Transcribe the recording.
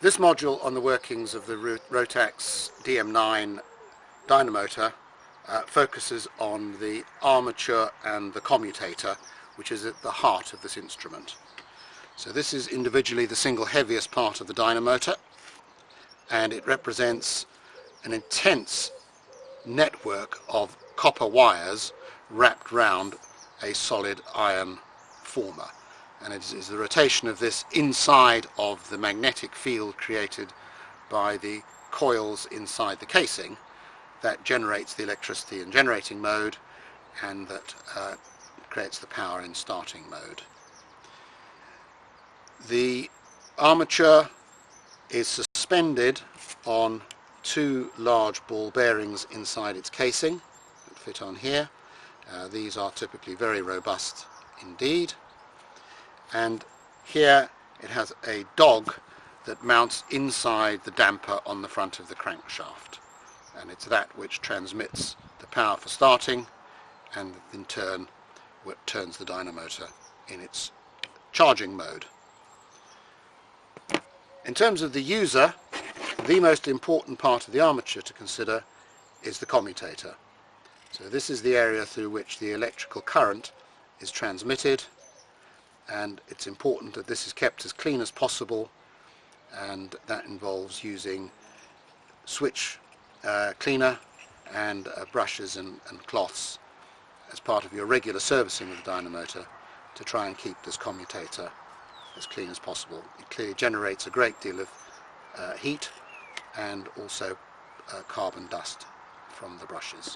This module on the workings of the Rotax DM9 Dynamotor focuses on the armature and the commutator, which is at the heart of this instrument. So this is individually the single heaviest part of the dynamotor, and it represents an intense network of copper wires wrapped round a solid iron former. And it is the rotation of this inside of the magnetic field created by the coils inside the casing that generates the electricity in generating mode, and that creates the power in starting mode. The armature is suspended on two large ball bearings inside its casing that fit on here. These are typically very robust indeed. And here it has a dog that mounts inside the damper on the front of the crankshaft, and it's that which transmits the power for starting, and in turn what turns the dynamotor in its charging mode. In terms of the user, the most important part of the armature to consider is the commutator. So this is the area through which the electrical current is transmitted, and it's important that this is kept as clean as possible, and that involves using switch cleaner and brushes and cloths as part of your regular servicing of the dynamotor to try and keep this commutator as clean as possible. It clearly generates a great deal of heat and also carbon dust from the brushes.